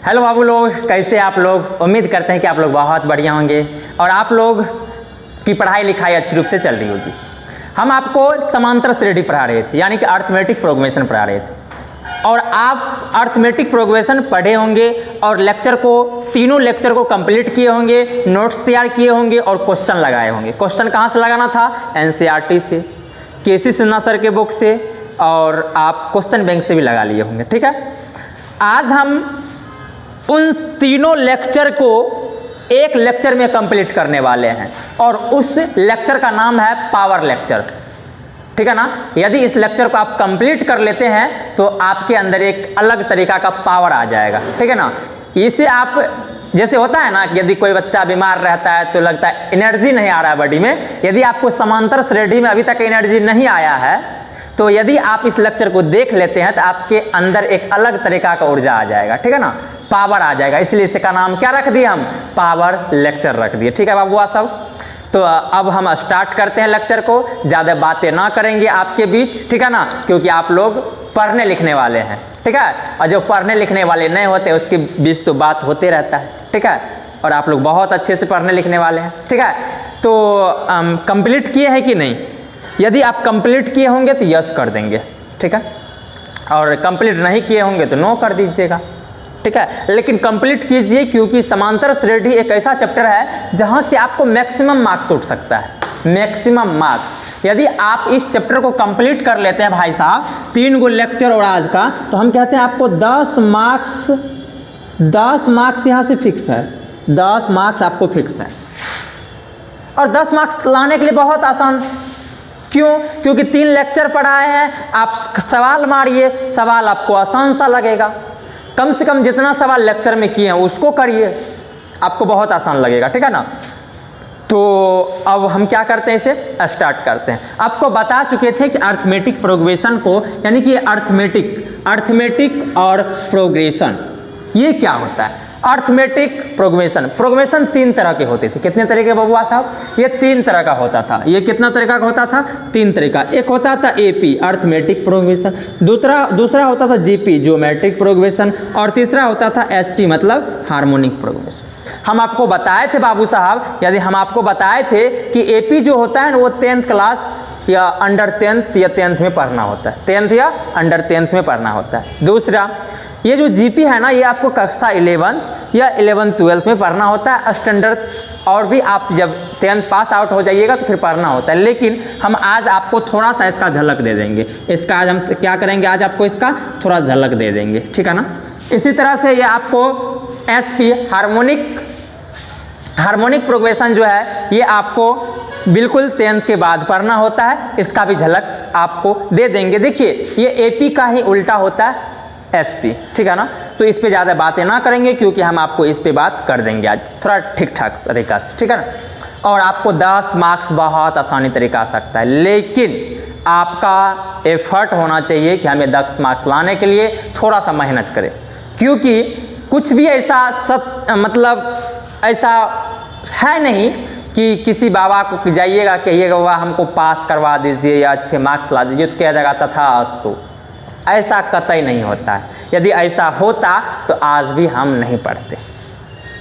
Hello बाबू लोग, कैसे आप लोग? उम्मीद करते हैं कि आप लोग बहुत बढ़िया होंगे और आप लोग की पढ़ाई लिखाई अच्छी रूप से चल रही होगी। हम आपको समांतर श्रेणी पढ़ा रहे थे, यानी कि अर्थमेटिक प्रोग्रेशन पढ़ा रहे थे और आप अर्थमेटिक प्रोग्रेशन पढ़े होंगे और तीनों लेक्चर को कंप्लीट किए होंगे, नोट्स तैयार किए होंगे और क्वेश्चन लगाए होंगे। क्वेश्चन कहाँ से लगाना था? एनसीईआरटी से, केसी सिन्हा सर के बुक से और आप क्वेश्चन बैंक से भी लगा लिए होंगे। ठीक है, आज हम उन तीनों लेक्चर को एक लेक्चर में कंप्लीट करने वाले हैं और उस लेक्चर का नाम है पावर लेक्चर। ठीक है ना? यदि इस लेक्चर को आप कंप्लीट कर लेते हैं तो आपके अंदर एक अलग तरीका का पावर आ जाएगा। ठीक है ना? इसे आप, जैसे होता है ना कि यदि कोई बच्चा बीमार रहता है तो लगता है एनर्जी नहीं आ रहा है बॉडी में, यदि आपको समांतर श्रेणी में अभी तक एनर्जी नहीं आया है तो यदि आप इस लेक्चर को देख लेते हैं तो आपके अंदर एक अलग तरीका का ऊर्जा आ जाएगा। ठीक है ना? पावर आ जाएगा, इसलिए इसका नाम क्या रख दिए हम? पावर लेक्चर रख दिए। ठीक है बाबुआ सब? तो अब हम स्टार्ट करते हैं लेक्चर को। ज़्यादा बातें ना करेंगे आपके बीच, ठीक है ना, क्योंकि आप लोग पढ़ने लिखने वाले हैं। ठीक है, और जो पढ़ने लिखने वाले नहीं होते उसके बीच तो बात होते रहता है। ठीक है, और आप लोग बहुत अच्छे से पढ़ने लिखने वाले हैं। ठीक है, तो कंप्लीट किए हैं कि नहीं? यदि आप कंप्लीट किए होंगे तो यस कर देंगे। ठीक है, और कंप्लीट नहीं किए होंगे तो नो कर दीजिएगा। ठीक है, लेकिन कंप्लीट कीजिए, क्योंकि समांतर श्रेणी एक ऐसा चैप्टर है जहां से आपको मैक्सिमम मार्क्स उठ सकता है। मैक्सिमम मार्क्स यदि आप इस चैप्टर को कंप्लीट कर लेते हैं भाई साहब, 3 गो लेक्चर और आज का, तो हम कहते हैं आपको 10 मार्क्स यहां से फिक्स है। 10 मार्क्स आपको फिक्स है और 10 मार्क्स लाने के लिए बहुत आसान। क्यों? क्योंकि 3 लेक्चर पढ़ाए हैं, आप सवाल मारिए, सवाल आपको आसान सा लगेगा। कम से कम जितना सवाल लेक्चर में किए हैं उसको करिए, आपको बहुत आसान लगेगा। ठीक है ना? तो अब हम क्या करते हैं, इसे स्टार्ट करते हैं। आपको बता चुके थे कि अर्थमेटिक प्रोग्रेशन को, यानी कि अर्थमेटिक और प्रोग्रेशन ये क्या होता है? अर्थमेटिक प्रोग्रेशन 3 तरह के होते थे। कितने तरह के बबुआ साहब? ये 3 तरह का होता था। ये कितना तरीका का होता था? 3 तरीका। एक होता था एपी अर्थमेटिक प्रोग्रेशन, दूसरा होता था जीपी ज्योमेट्रिक प्रोग्रेशन और तीसरा होता था एसपी मतलब हार्मोनिक प्रोग्रेशन। हम आपको बताए थे बाबू साहब, यदि हम आपको बताए थे कि एपी जो होता है ना वो 10th क्लास या अंडर 10th या 10th में पढ़ना होता है। 10th या अंडर 10th में पढ़ना होता है। दूसरा ये जो जीपी है ना, ये आपको कक्षा 11 या 11-12 में पढ़ना होता है स्टैंडर्ड, और भी आप जब 10th पास आउट हो जाइएगा तो फिर पढ़ना होता है। लेकिन हम आज आपको थोड़ा सा इसका झलक दे देंगे। इसका आज हम क्या करेंगे, आज आपको इसका थोड़ा झलक दे देंगे। ठीक है ना? इसी तरह से ये आपको एसपी हार्मोनिक प्रोग्रेशन जो है ये आपको बिल्कुल 10th के बाद पढ़ना होता है। इसका भी झलक आपको दे देंगे। देखिए, ये एपी का ही उल्टा होता है एसपी। ठीक है ना? तो इस पे ज़्यादा बातें ना करेंगे, क्योंकि हम आपको इस पे बात कर देंगे आज थोड़ा ठीक ठाक तरीका से। ठीक है ना? और आपको 10 मार्क्स बहुत आसानी तरीका आ सकता है, लेकिन आपका एफर्ट होना चाहिए कि हमें 10 मार्क्स लाने के लिए थोड़ा सा मेहनत करें। क्योंकि कुछ भी ऐसा ऐसा है नहीं कि किसी बाबा को जाइएगा कहिएगा बाबा हमको पास करवा दीजिए या अच्छे मार्क्स ला दीजिए, तो कह देगा तथास्तु। ऐसा कतई नहीं होता है। यदि ऐसा होता तो आज भी हम नहीं पढ़ते।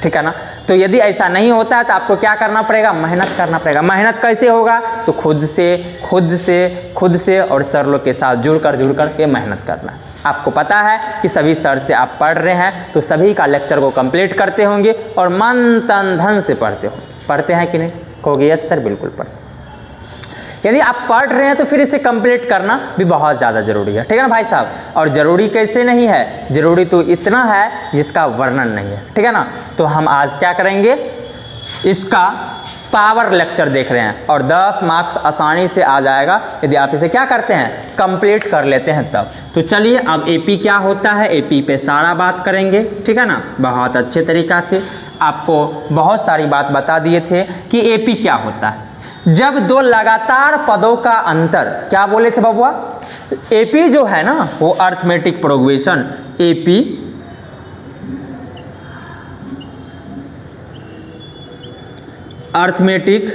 ठीक है ना? तो यदि ऐसा नहीं होता है तो आपको क्या करना पड़ेगा? मेहनत करना पड़ेगा। मेहनत कैसे होगा? तो खुद से और सर लोग के साथ जुड़ कर के मेहनत करना। आपको पता है कि सभी सर से आप पढ़ रहे हैं तो सभी का लेक्चर को कंप्लीट करते होंगे और मन तन धन से पढ़ते हैं कि नहीं? कहोगे यस सर, बिल्कुल पढ़ते। यदि आप पढ़ रहे हैं तो फिर इसे कंप्लीट करना भी बहुत ज़्यादा जरूरी है। ठीक है ना भाई साहब? और ज़रूरी कैसे नहीं है? ज़रूरी तो इतना है जिसका वर्णन नहीं है। ठीक है ना? तो हम आज क्या करेंगे, इसका पावर लेक्चर देख रहे हैं और 10 मार्क्स आसानी से आ जाएगा यदि आप इसे क्या करते हैं, कंप्लीट कर लेते हैं तब। तो चलिए अब एपी क्या होता है, एपी पे सारा बात करेंगे। ठीक है ना? बहुत अच्छे तरीक़ा से आपको बहुत सारी बात बता दिए थे कि एपी क्या होता है। जब 2 लगातार पदों का अंतर, क्या बोले थे बबुआ? एपी जो है ना वो arithmetic progression, AP arithmetic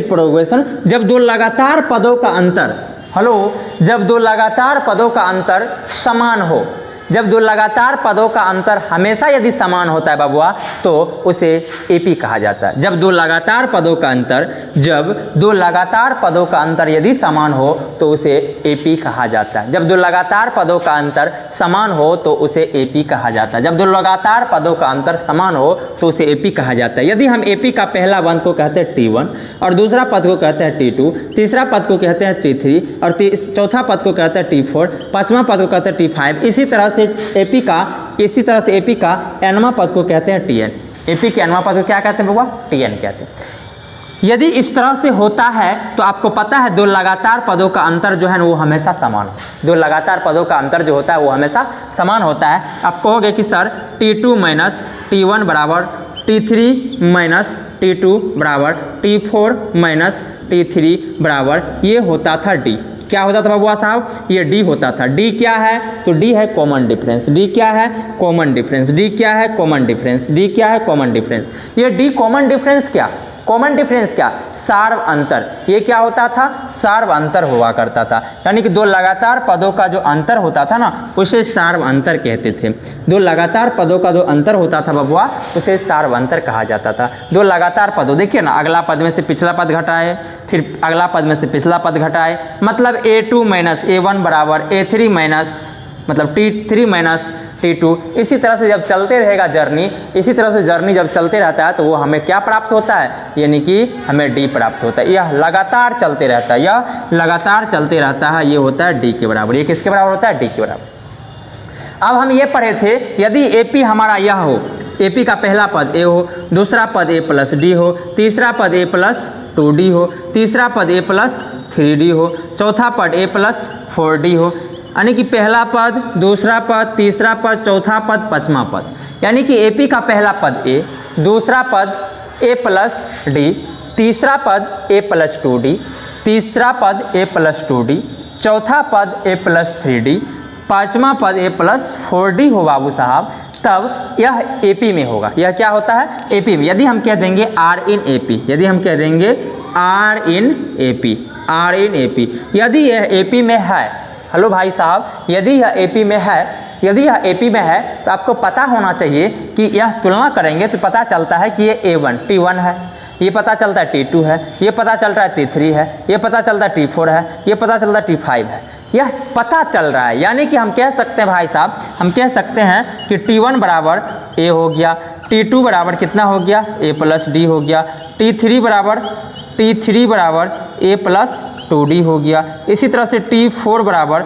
progression, जब 2 लगातार पदों का अंतर हेलो, जब दो लगातार पदों का अंतर समान हो, जब दो लगातार पदों का अंतर हमेशा यदि समान होता है बाबुआ तो उसे एपी कहा जाता है। जब दो लगातार पदों का अंतर, जब दो लगातार पदों का अंतर यदि समान हो तो उसे एपी कहा जाता है। जब दो लगातार पदों का अंतर समान हो तो उसे एपी कहा जाता है। जब दो लगातार पदों का अंतर समान हो तो उसे एपी कहा जाता है। यदि हम एपी का पहला पद को कहते हैं T1 और दूसरा पद को कहते हैं T2, तीसरा पद को कहते हैं T3 और चौथा पद को कहते हैं T4, पांचवा पद को कहते हैं T5, इसी तरह से एपी का एनवा पद को कहते हैं Tn। एपी के एनवा पद को क्या कहते हैं बाबा? Tn कहते हैं। यदि इस तरह से होता है तो आपको पता है दो लगातार पदों का अंतर जो है वो हमेशा समान हो। दो लगातार पदों का अंतर जो होता है वो हमेशा समान होता है। आप कहोगे कि सर T2 माइनस T1 बराबर T3 माइनस T2 बराबर T4 माइनस T3 बराबर ये होता था D। क्या होता था बाबुआ साहब? ये D होता था। D क्या है? तो D है कॉमन डिफरेंस। D क्या है? Common difference. D क्या है? Common difference. D क्या है? Common difference. ये D कॉमन डिफरेंस क्या? कॉमन डिफरेंस क्या? सार्व अंतर। ये क्या होता था? सार्व अंतर हुआ करता था। यानी कि दो लगातार पदों का जो अंतर होता था ना उसे सार्व अंतर कहते थे। दो लगातार पदों का जो अंतर होता था बबुआ उसे सार्व अंतर कहा जाता था। दो लगातार पदों, देखिए ना, अगला पद में से पिछला पद घटाए, फिर अगला पद में से पिछला पद घटाए, मतलब A2 माइनस A1 बराबर A3 माइनस मतलब T3 माइनस T2। इसी तरह से जब चलते रहेगा जर्नी, इसी तरह से जर्नी जब चलते रहता है तो वो हमें क्या प्राप्त होता है? यानी कि हमें D प्राप्त होता है। यह लगातार चलते रहता है, यह लगातार चलते रहता है, ये होता है D के बराबर। ये किसके बराबर होता है? D के बराबर। अब हम ये पढ़े थे यदि AP हमारा यह हो, AP का पहला पद A हो, दूसरा पद A प्लस D हो, तीसरा पद A प्लस 2D हो, तीसरा पद A प्लस 3D हो, चौथा पद A प्लस 4D हो, यानी कि पहला पद, दूसरा पद, तीसरा पद, चौथा पद, पांचवा पद, यानी कि AP का पहला पद A, दूसरा पद A प्लस D, तीसरा पद A प्लस 2D, तीसरा पद A प्लस 2D, चौथा पद A प्लस 3D, पांचवा पद A प्लस 4D हो बाबू साहब, तब यह AP में होगा। यह क्या होता है? AP में। यदि हम कह देंगे R इन AP, यदि हम कह देंगे R इन AP, R इन AP, यदि यह AP में है, हेलो भाई साहब, यदि यह AP में है, यदि यह AP में है तो आपको पता होना चाहिए कि यह तुलना करेंगे तो पता चलता है कि ये A1 T1 है, ये पता चलता है T2 है, ये पता चल रहा है T3 है, ये पता चलता है T4 है, ये पता चलता है T5 है। यह पता चल रहा है, यानी कि हम कह सकते हैं भाई साहब, हम कह सकते हैं कि T1 बराबर A हो गया, T2 बराबर कितना हो गया? A प्लस D हो गया, T3 बराबर A प्लस 2D हो गया, इसी तरह से T4 बराबर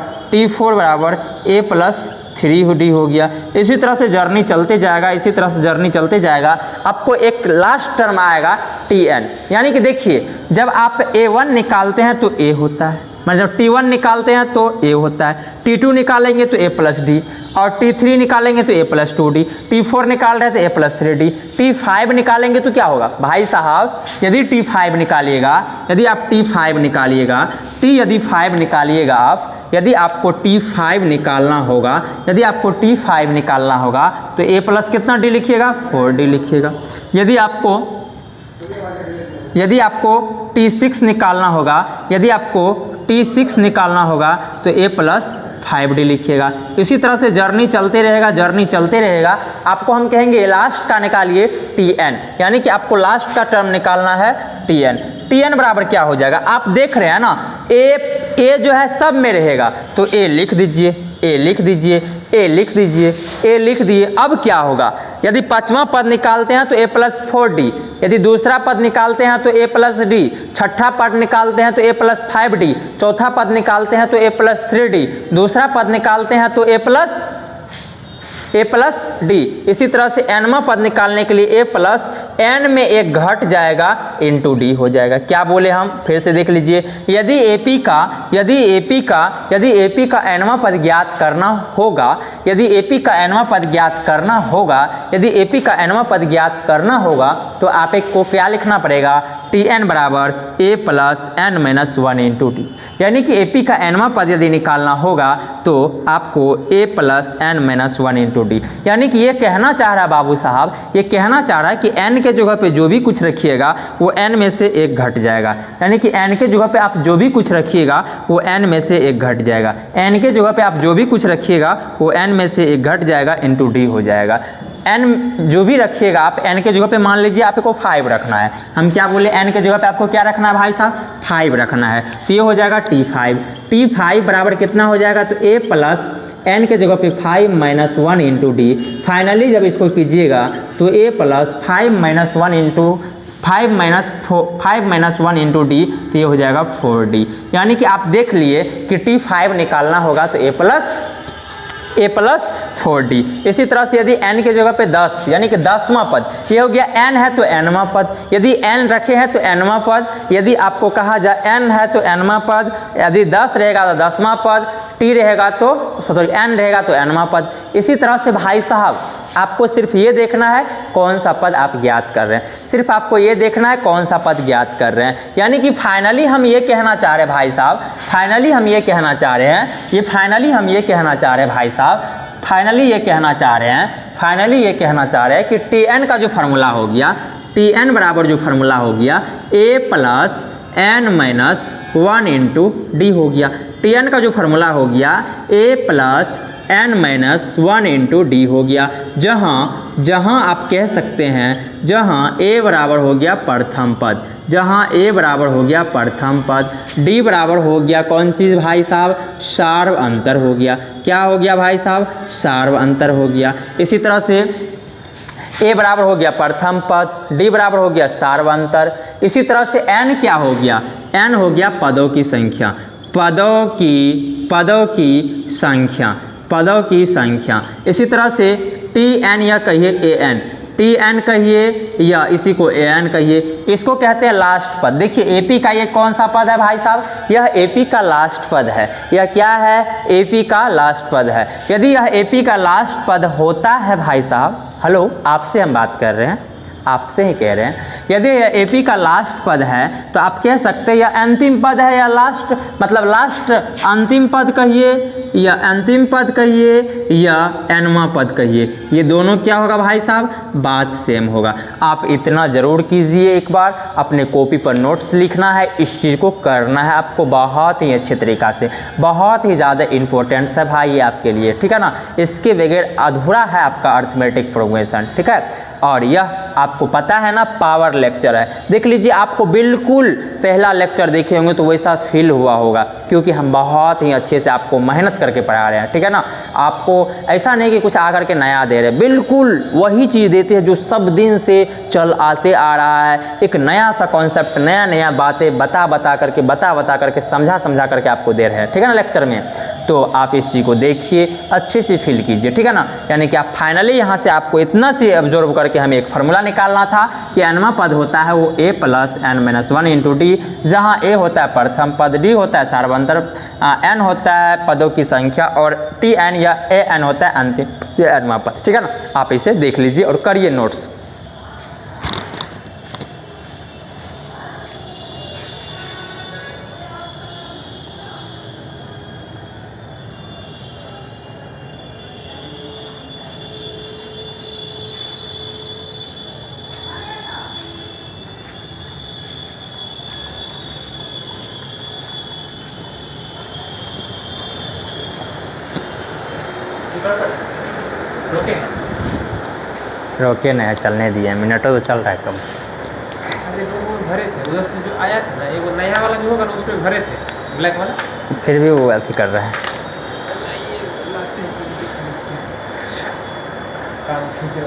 A प्लस 3D हो गया। इसी तरह से जर्नी चलते जाएगा, इसी तरह से जर्नी चलते जाएगा। आपको एक लास्ट टर्म आएगा Tn, यानी कि देखिए जब आप A1 निकालते हैं तो A होता है, मतलब T1 निकालते हैं तो A होता है, T2 निकालेंगे तो A प्लस D, और T3 निकालेंगे तो A प्लस 2D, T4 निकाल रहे हैं तो A प्लस 3D, T5 निकालेंगे तो क्या होगा भाई साहब? यदि T5 निकालिएगा, यदि आप T5 निकालिएगा, यदि 5 निकालिएगा आप, यदि आपको T5 निकालना होगा, यदि आपको T5 निकालना होगा तो A प्लस कितना D लिखिएगा? 4D लिखिएगा। यदि आपको T6 निकालना होगा, यदि आपको T6 निकालना होगा तो A प्लस 5D लिखिएगा। इसी तरह से जर्नी चलते रहेगा, जर्नी चलते रहेगा। आपको हम कहेंगे लास्ट का निकालिए Tn, यानी कि आपको लास्ट का टर्म निकालना है Tn। Tn बराबर क्या हो जाएगा? आप देख रहे हैं ना, A जो है सब में रहेगा तो A लिख दीजिए, A लिख दीजिए, A लिख दीजिए, A लिख दिए। अब क्या होगा? यदि पांचवा पद निकालते हैं तो A प्लस 4D, यदि दूसरा पद निकालते हैं तो A प्लस D, छठा पद निकालते हैं तो A प्लस 5D, चौथा पद निकालते हैं तो A प्लस 3D, दूसरा पद निकालते हैं तो A प्लस D। इसी तरह से nवां पद निकालने के लिए A प्लस n में एक घट जाएगा इंटू D हो जाएगा। क्या बोले हम? फिर से देख लीजिए, यदि AP का nवां पद ज्ञात करना होगा, यदि AP का nवां पद ज्ञात करना होगा, यदि AP का nवां पद ज्ञात करना होगा तो आप एक को क्या लिखना पड़ेगा? Tn बराबर A plus n minus 1 into D, यानी कि AP का nवां पद यदि निकालना होगा तो आपको A plus n minus 1 into D, यानी कि ये कहना चाह रहा है बाबू साहब, ये कहना चाह रहा है कि n के जगह पे जो भी कुछ रखिएगा वो n में से एक घट जाएगा, यानी कि n के जगह पे आप जो भी कुछ रखिएगा वो n में से एक घट जाएगा, n के जगह पे आप जो भी कुछ रखिएगा वो n में से एक घट जाएगा इंटू डी हो जाएगा। n जो भी रखिएगा आप n के जगह पे मान लीजिए आपको 5 रखना है, हम क्या बोले n के जगह पे आपको क्या रखना है भाई साहब 5 रखना है, तो ये हो जाएगा t5 बराबर कितना हो जाएगा, तो a प्लस n के जगह पे 5 माइनस 1 इंटू डी। फाइनली जब इसको कीजिएगा तो a plus 5 minus 1 into 5 minus 1 into D, तो ये हो जाएगा 4d। यानी कि आप देख लिए कि t5 निकालना होगा तो a प्लस 4d। इसी तरह से यदि n के जगह पे 10 यानी कि 10वां पद, ये हो गया n है तो nवां पद, यदि n रखे हैं तो nवां पद, यदि आपको कहा जाए n है तो nवां पद, यदि 10 रहेगा तो 10वां पद, t रहेगा तो n रहेगा तो nवां पद। इसी तरह से भाई साहब आपको सिर्फ ये देखना है कौन सा पद आप ज्ञात कर रहे हैं, सिर्फ आपको ये देखना है कौन सा पद ज्ञात कर रहे हैं। यानी कि फाइनली हम ये कहना चाह रहे हैं भाई साहब, फाइनली हम ये कहना चाह रहे हैं, ये फाइनली हम ये कहना चाह रहे हैं भाई साहब, फाइनली ये कहना चाह रहे हैं, फाइनली ये कहना चाह रहे हैं कि Tn का जो फार्मूला हो गया, Tn बराबर जो फार्मूला हो गया a plus n minus 1 into D हो गया। Tn का जो फार्मूला हो गया a plus n minus 1 into D हो गया, जहाँ आप कह सकते हैं जहाँ a बराबर हो गया प्रथम पद, जहाँ a बराबर हो गया प्रथम पद, d बराबर हो गया कौन चीज़ भाई साहब, सार्व अंतर हो गया। क्या हो गया भाई साहब, सार्व अंतर हो गया। इसी तरह से a बराबर हो गया प्रथम पद, d बराबर हो गया सार्व अंतर। इसी तरह से n क्या हो गया, n हो गया पदों की संख्या, पदों की संख्या। इसी तरह से Tn या कहिए an, Tn कहिए या इसी को an कहिए, इसको कहते हैं लास्ट पद। देखिए AP का ये कौन सा पद है भाई साहब, यह AP का लास्ट पद है। यह क्या है, AP का लास्ट पद है। यदि यह AP का लास्ट पद होता है भाई साहब, हेलो आपसे हम बात कर रहे हैं, आपसे ही कह रहे हैं, यदि यह AP का लास्ट पद है तो आप कह सकते हैं यह अंतिम पद है या लास्ट, मतलब लास्ट अंतिम पद कहिए या अंतिम पद कहिए या nवां पद कहिए, ये दोनों क्या होगा भाई साहब, बात सेम होगा। आप इतना ज़रूर कीजिए, एक बार अपने कॉपी पर नोट्स लिखना है, इस चीज़ को करना है आपको बहुत ही अच्छे तरीक़ा से, बहुत ही ज़्यादा इम्पोर्टेंट्स है भाई ये आपके लिए, ठीक है ना। इसके बगैर अधूरा है आपका अर्थमेटिक प्रोग्रेशन, ठीक है। और यह आपको पता है ना पावर लेक्चर है, देख लीजिए आपको बिल्कुल पहला लेक्चर देखे होंगे तो वैसा फील हुआ होगा, क्योंकि हम बहुत ही अच्छे से आपको मेहनत करके पढ़ा रहे हैं, ठीक है ना। आपको ऐसा नहीं कि कुछ आकर के नया दे रहे, बिल्कुल वही चीज़ देते हैं जो सब दिन से चल आते आ रहा है। एक नया सा कॉन्सेप्ट, नया बातें बता करके समझा करके आपको दे रहे हैं, ठीक है ना लेक्चर में। तो आप इस चीज़ को देखिए, अच्छे से फील कीजिए, ठीक है ना। यानी कि आप फाइनली यहाँ से आपको इतना से ऑब्जर्व करके हमें एक फार्मूला निकालना था कि nवां पद होता है वो a plus n minus 1 into D, जहाँ a होता है प्रथम पद, d होता है सार्वंतर, n होता है पदों की संख्या और Tn या an होता है अंतिम nवां पद, ठीक है ना। आप इसे देख लीजिए और करिए नोट्स। रोके नहीं, चलने दिए, मिनटों तो चल रहा है कम। अरे वो भरे थे उधर से जो आया था ना, ये वो नया वाला जो होगा ना उसमें भरे थे ब्लैक वाला, फिर भी वो ऐसे कर रहा है। काम खींचे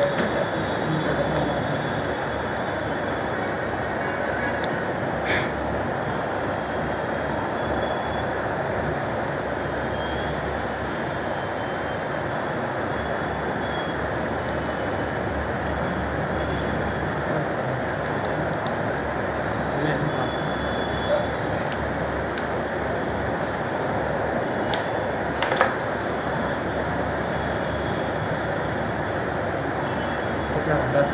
कितना 10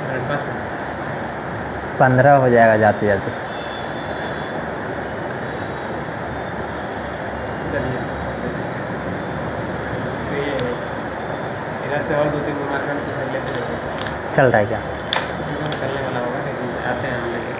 मिनट 5 मिनट 15 हो जाएगा जाते जाते। चलिए तो ये ऐसे और 2-3 मार्कर पूछ लेते हैं। चल रहा है क्या? करने वाला होगा लेकिन आते हैं हम लेके।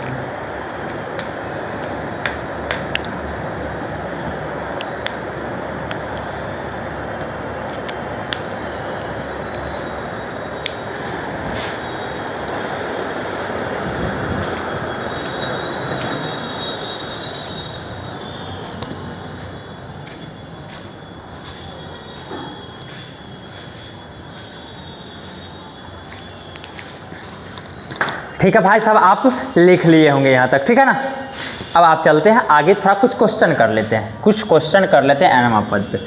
ठीक है भाई साहब, आप लिख लिए होंगे यहाँ तक, ठीक है ना। अब आप चलते हैं आगे, थोड़ा कुछ क्वेश्चन कर लेते हैं, कुछ क्वेश्चन कर लेते हैं एनमा पद पे।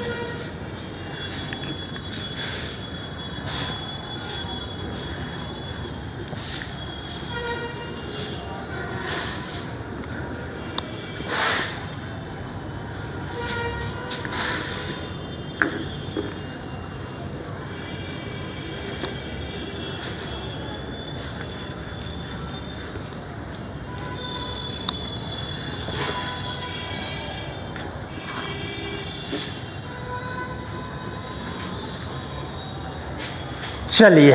चलिए,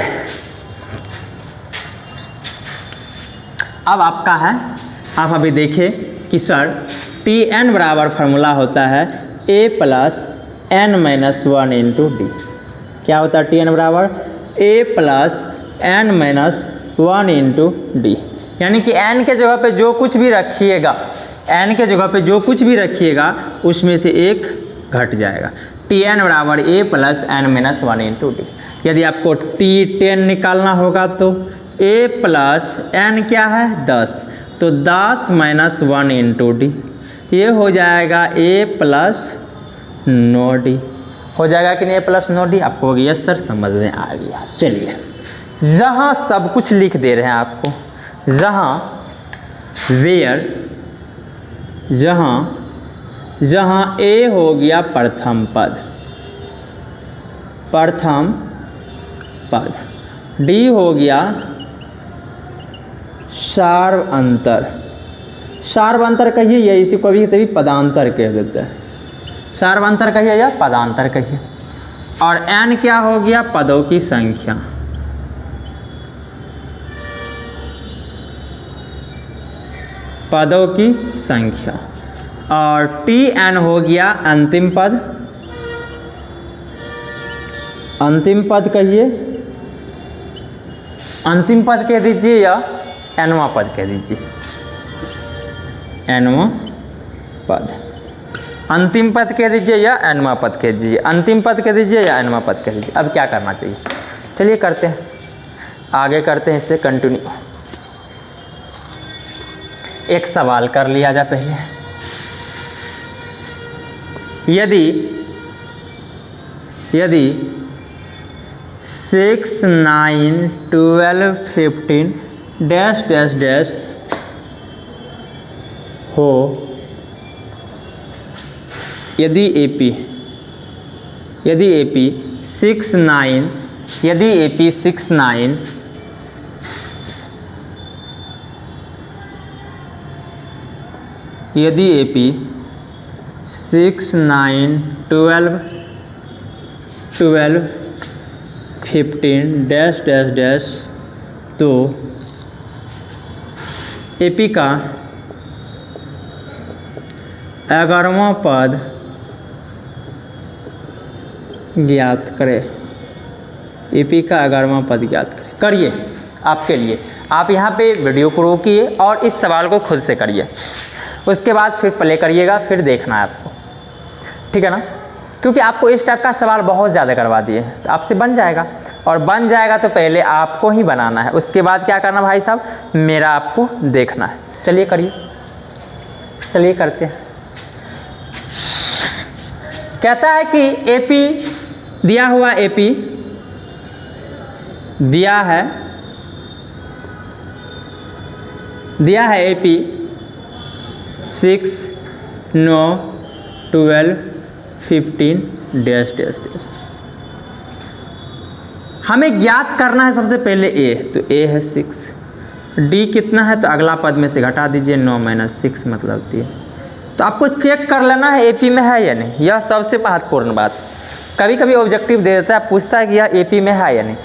अब आपका है, आप अभी देखिए कि सर टी एन बराबर फार्मूला होता है A plus N minus 1 into D. क्या होता है टी एन बराबर A plus N minus 1 into D, यानी कि एन के जगह पे जो कुछ भी रखिएगा, एन के जगह पे जो कुछ भी रखिएगा उसमें से एक घट जाएगा। टी एन बराबर A plus N minus 1 into D. यदि आपको T10 निकालना होगा तो a प्लस एन क्या है 10, तो 10 माइनस 1 इंटू डी, ये हो जाएगा a प्लस 9d। हो जाएगा कि नहीं a प्लस 9d? आपको हो गया? यस सर, समझ में आ गया। चलिए, जहाँ सब कुछ लिख दे रहे हैं आपको, जहाँ वेयर, जहाँ a हो गया प्रथम पद, प्रथम पद, डी हो गया सार्व अंतर, सार्व अंतर कहिए या इसी को भी कभी पदांतर कह देते हैं, सार्व अंतर कहिए या पदांतर कहिए। और एन क्या हो गया? पदों की संख्या, पदों की संख्या। और टी एन हो गया अंतिम पद, अंतिम पद कहिए, अंतिम पद कह दीजिए या एनवा पद कह दीजिए, एनवा पद, अंतिम पद कह दीजिए या एनवा पद कह दीजिए, अंतिम पद कह दीजिए या एनवा पद कह दीजिए। अब क्या करना चाहिए? चलिए करते हैं, आगे करते हैं इससे कंटिन्यू। एक सवाल कर लिया जाए पहले। यदि 6, 9, 12, 15 डैश डैश डैश हो, यदि AP 6, 9, यदि AP 6, 9 यदि AP 6, 9, 12, 15 डैश डैश डैश, तो AP का 11वां पद ज्ञात करें। AP का 11वां पद ज्ञात करें। करिए, आपके लिए, आप यहाँ पे वीडियो को रोकिए और इस सवाल को खुद से करिए, उसके बाद फिर प्ले करिएगा, फिर देखना है आपको, ठीक है ना। क्योंकि आपको इस टाइप का सवाल बहुत ज़्यादा करवा दिए हैं, तो आपसे बन जाएगा, और बन जाएगा तो पहले आपको ही बनाना है, उसके बाद क्या करना भाई साहब, मेरा आपको देखना है। चलिए करिए, चलिए करते हैं। कहता है कि AP दिया हुआ, AP दिया है AP 6, 9, 12, 15 डैश डैश डैश। हमें ज्ञात करना है सबसे पहले A, तो A है 6, D कितना है, तो अगला पद में से घटा दीजिए, 9 माइनस 6 मतलब 3। तो आपको चेक कर लेना है AP में है या नहीं, यह सबसे महत्वपूर्ण बात। कभी कभी ऑब्जेक्टिव दे देता है, पूछता है कि यह एपी में है या नहीं।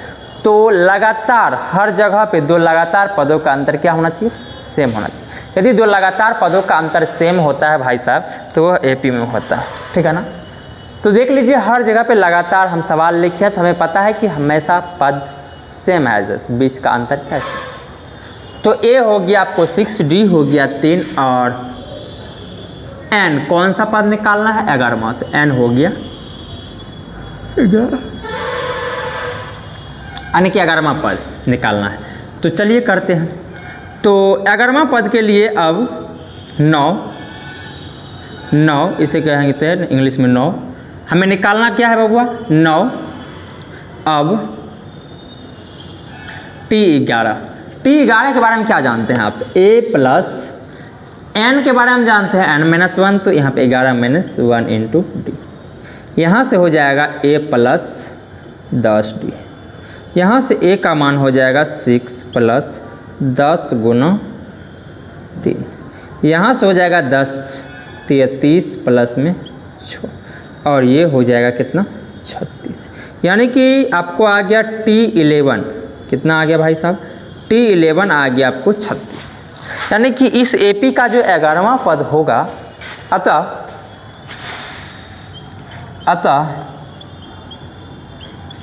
तो लगातार हर जगह पे दो लगातार पदों का अंतर क्या होना चाहिए, सेम होना चाहिए। यदि दो लगातार पदों का अंतर सेम होता है भाई साहब तो वह एपी में होता है, ठीक है ना। तो देख लीजिए हर जगह पे लगातार हम सवाल लिखे हैं तो हमें पता है कि हमेशा पद सेम है, जैसे बीच का अंतर कैसे। तो ए हो गया आपको 6, डी हो गया 3 और एन कौन सा पद निकालना है 11वां, तो एन हो गया 11 यानी कि 11वां पद निकालना है। तो चलिए करते हैं। तो 11वां पद के लिए अब 9 इसे कहेंगे इंग्लिश में 9 हमें निकालना क्या है बबुआ 9। अब T11 के बारे में क्या जानते हैं आप, a प्लस n के बारे में जानते हैं n-1, तो यहाँ पे 11-1 इंटू डी, यहाँ से हो जाएगा a प्लस 10d, यहाँ से a का मान हो जाएगा 6 प्लस 10 गुना 3, यहाँ से हो जाएगा 10 30 प्लस में 6 और ये हो जाएगा कितना 36, यानी कि आपको आ गया T11 कितना आ गया भाई साहब, T11 आ गया आपको 36, यानी कि इस एपी का जो 11वां पद होगा, अतः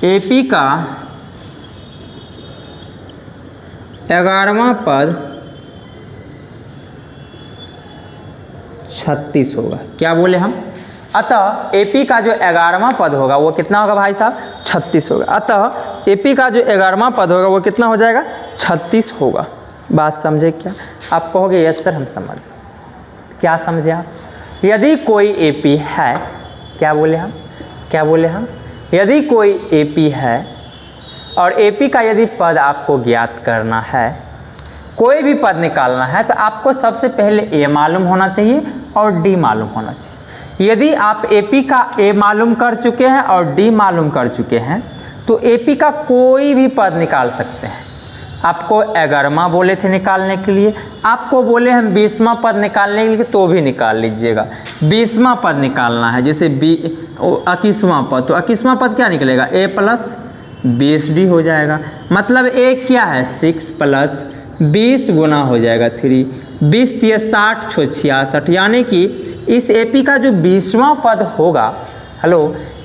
एपी का 11वां पद 36 होगा। क्या बोले हम, अतः एपी का जो 11वां पद होगा वो कितना होगा भाई साहब 36 होगा। अतः एपी का जो 11वां पद होगा वो कितना हो जाएगा 36 होगा। बात समझे क्या, आप कहोगे यस सर हम समझ, क्या समझे आप। यदि कोई एपी है, क्या बोले हम, यदि कोई एपी है और एपी का यदि पद आपको ज्ञात करना है, कोई भी पद निकालना है, तो आपको सबसे पहले ए मालूम होना चाहिए और डी मालूम होना चाहिए। यदि आप एपी का ए मालूम कर चुके हैं और डी मालूम कर चुके हैं तो एपी का कोई भी पद निकाल सकते हैं। आपको 11वां बोले थे निकालने के लिए, आपको बोले हम 20वां पद निकालने के लिए, तो भी निकाल लीजिएगा। 20वां पद निकालना है, जैसे 21वां पद, तो 21वां पद क्या निकलेगा a प्लस 20d हो जाएगा। मतलब a क्या है 6 प्लस 20 गुना हो जाएगा 3, 20 × 60 × 66, यानी कि इस एपी का जो 20वां पद होगा,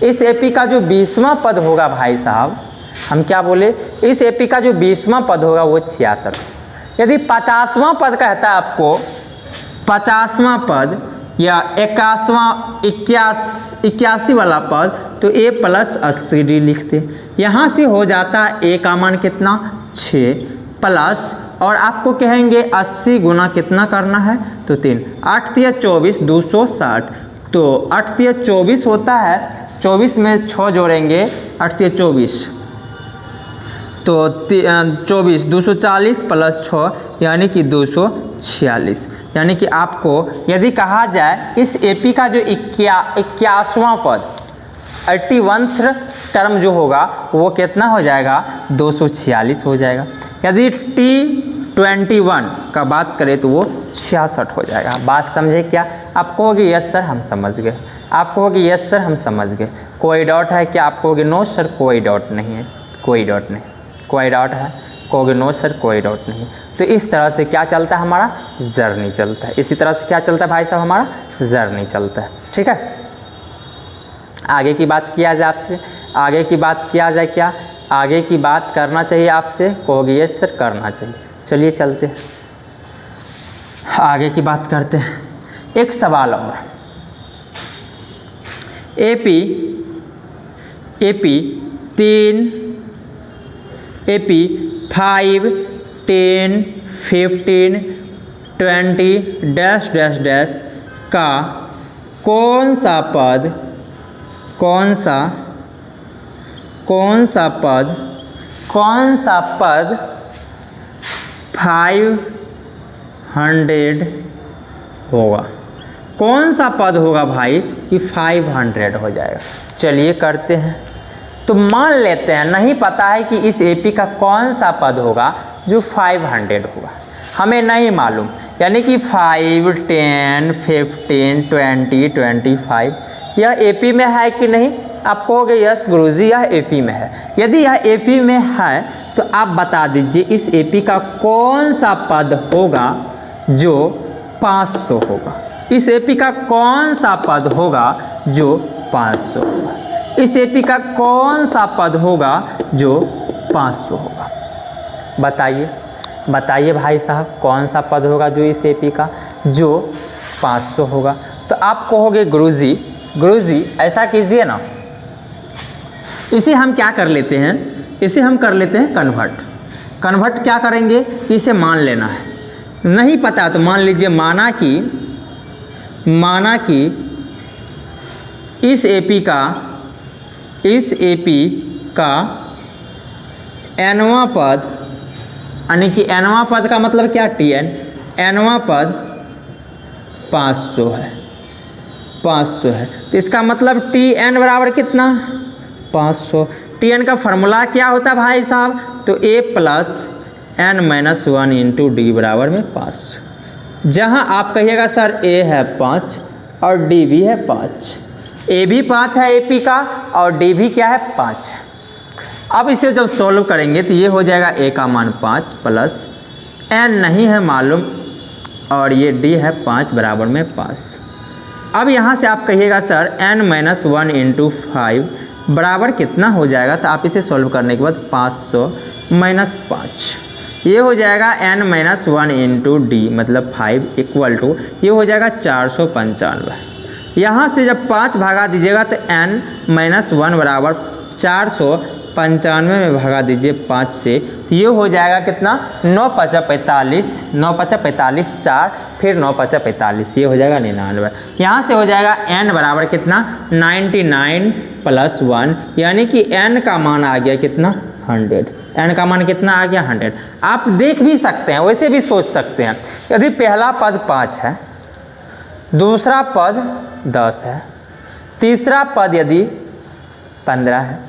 इस एपी का जो 20वां पद होगा भाई साहब, हम क्या बोले, इस एपी का जो 20वां पद होगा वो 66। यदि 50वां पद कहता है आपको, 50वां पद या 81 वाला पद, तो a प्लस 80d लिखते। यहाँ से हो जाता है a का मान कितना 6 प्लस, और आपको कहेंगे 80 गुना कितना करना है, तो 3, 8 × 24 260, तो 8 × 24 होता है, 24 में 6 जोड़ेंगे, 8 × 24 तो 24 240 प्लस 6 यानी कि 246। यानी कि आपको यदि कहा जाए इस एपी का जो 81वां पद 81th टर्म जो होगा वो कितना हो जाएगा 246 हो जाएगा। यदि T21 का बात करें तो वो 66 हो जाएगा। बात समझे क्या, आप कहोगे यस सर हम समझ गए, आप कहोगे यस सर हम समझ गए। कोई डाउट है क्या, आप कहोगे नो सर कोई डाउट नहीं है, कोई डाउट नहीं, कोई डाउट है, कहोगे नो सर कोई डाउट नहीं। तो इस तरह से क्या चलता है हमारा जर्नी चलता है, इसी तरह से क्या चलता है भाई साहब हमारा जर्नी चलता है। ठीक है, आगे की बात किया जाए आपसे, आगे की बात किया जाए क्या, आगे की बात करना चाहिए आपसे, कहोगे यस सर करना चाहिए। चलिए चलते हैं आगे की बात करते हैं। एक सवाल और, एपी 5 10 15 20 डैश डैश डैश का कौन सा पद 500 होगा, कौन सा पद होगा भाई कि 500 हो जाएगा। चलिए करते हैं। तो मान लेते हैं नहीं पता है कि इस एपी का कौन सा पद होगा जो 500 होगा, हमें नहीं मालूम, यानी कि 5 10 15 20 25 यह एपी में है कि नहीं, आप कहोगे यस गुरुजी यह एपी में है। यदि यह एपी में है तो आप बता दीजिए इस एपी का कौन सा पद होगा जो 500 होगा। इस एपी का कौन सा पद होगा जो 500 होगा। इस एपी का कौन सा पद होगा जो 500 होगा। बताइए बताइए भाई साहब कौन सा पद होगा जो इस एपी का जो 500 होगा। तो आप कहोगे गुरुजी ऐसा कीजिए ना, इसे हम क्या कर लेते हैं, इसे हम कर लेते हैं कन्वर्ट क्या करेंगे, इसे मान लेना है। नहीं पता तो मान लीजिए माना कि इस एपी का nवां पद, यानी कि nवां पद का मतलब क्या Tn, nवां पद 500 है। तो इसका मतलब Tn बराबर कितना 500। Tn का फॉर्मूला क्या होता है भाई साहब, तो a plus n minus 1 into D बराबर में 500। जहाँ आप कहिएगा सर a है 5 और d भी है 5, a भी 5 है AP का और d भी क्या है 5 है। अब इसे जब सॉल्व करेंगे तो ये हो जाएगा a का मान 5 प्लस n नहीं है मालूम और ये d है 5 बराबर में 5। अब यहाँ से आप कहिएगा सर n माइनस 1 इंटू 5 बराबर कितना हो जाएगा, तो आप इसे सॉल्व करने के बाद 500 माइनस 5 ये हो जाएगा n माइनस 1 इंटू डी मतलब 5 इक्वल टू ये हो जाएगा 495। यहाँ से जब 5 भागा दीजिएगा तो n माइनस 1 बराबर 495 में भागा दीजिए 5 से, तो ये हो जाएगा कितना 9 5 45, 9 5 45 4 फिर 9 5 45, ये हो जाएगा 99। यहाँ से हो जाएगा n बराबर कितना 99 प्लस 1, यानी कि n का मान आ गया कितना 100। n का मान कितना आ गया 100। आप देख भी सकते हैं, वैसे भी सोच सकते हैं, यदि पहला पद 5 है, दूसरा पद 10 है, तीसरा पद यदि 15 है,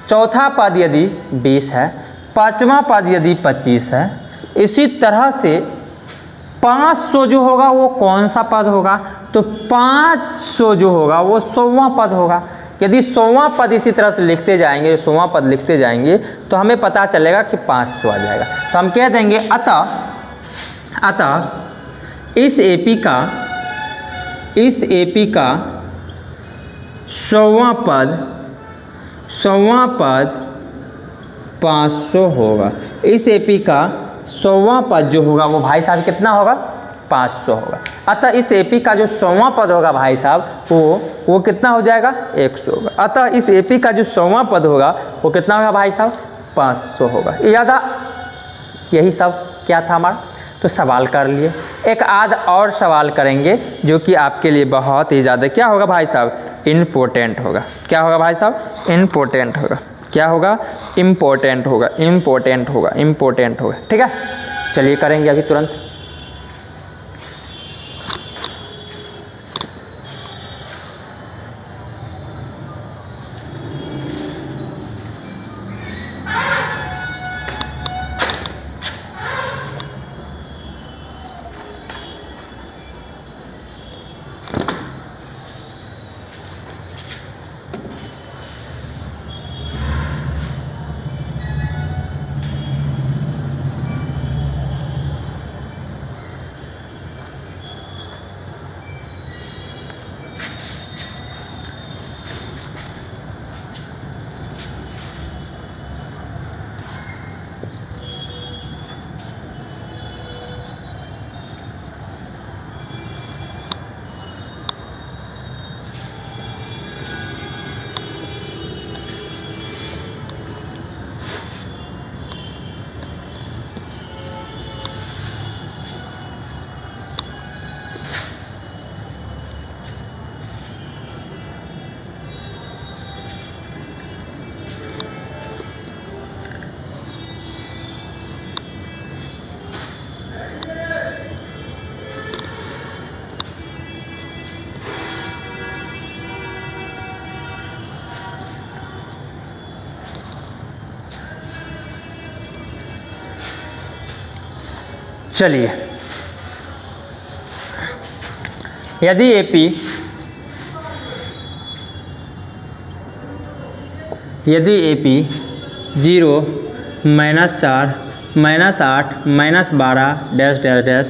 चौथा पद यदि 20 है, पांचवा पद यदि 25 है, इसी तरह से 500 जो होगा वो कौन सा पद होगा, तो 500 जो होगा वो 100वां पद होगा। यदि 100वां पद इसी तरह से लिखते जाएंगे, 100वां पद लिखते जाएंगे तो हमें पता चलेगा कि 500 आ जाएगा। तो हम कह देंगे अतः इस एपी का 100वां पद 500 होगा। इस एपी का 100वां पद जो होगा वो भाई साहब कितना होगा 500 होगा। अतः इस एपी का जो 100वां पद होगा भाई साहब वो कितना हो जाएगा 100 होगा। अतः इस एपी का जो 100वां पद होगा वो कितना होगा भाई साहब 500 होगा। यही सब क्या था हमारा, तो सवाल कर लिए। एक आध और सवाल करेंगे जो कि आपके लिए बहुत ही ज़्यादा क्या होगा भाई साहब इम्पोर्टेंट होगा। क्या होगा भाई साहब इम्पोर्टेंट होगा। क्या होगा इम्पोर्टेंट होगा। ठीक है, चलिए करेंगे अभी तुरंत। चलिए, यदि यदि A P 0 -4 -8 -12 dash dash dash,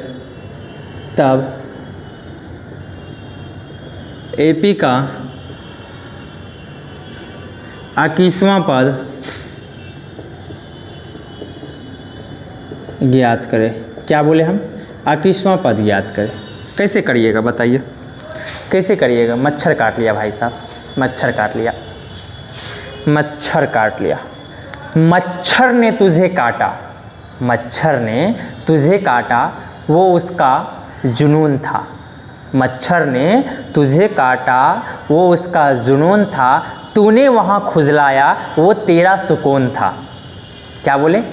तब ए पी का 21वां पद ज्ञात करें। क्या बोले हम? 21वां पद ज्ञात करें। कैसे करिएगा बताइए, कैसे करिएगा? मच्छर काट लिया भाई साहब, मच्छर काट लिया, मच्छर काट लिया। मच्छर ने तुझे काटा, मच्छर ने तुझे काटा, वो उसका जुनून था। मच्छर ने तुझे काटा, वो उसका जुनून था। तूने वहाँ खुजलाया, वो तेरा सुकून था। क्या बोले?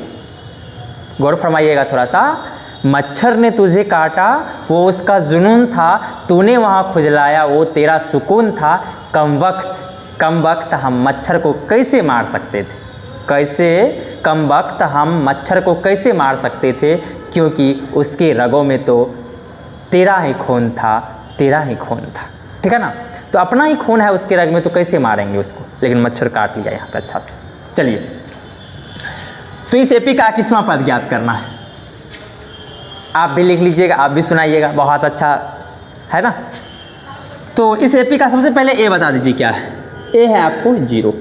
गौर फरमाइएगा थोड़ा सा। मच्छर ने तुझे काटा, वो उसका जुनून था। तूने वहाँ खुजलाया, वो तेरा सुकून था। कम वक्त हम मच्छर को कैसे मार सकते थे? कैसे कम वक्त हम मच्छर को कैसे मार सकते थे? क्योंकि उसके रगों में तो तेरा ही खून था, तेरा ही खून था। ठीक है ना? तो अपना ही खून है उसके रग में, तो कैसे मारेंगे उसको? लेकिन मच्छर काट लिया यहाँ पे अच्छा से। चलिए, तो इस एपी का 21वां पद ज्ञात करना है। आप भी लिख लीजिएगा, आप भी सुनाइएगा, बहुत अच्छा है ना। तो इस एपी का सबसे पहले ए बता दीजिए क्या है। ए है आपको 0।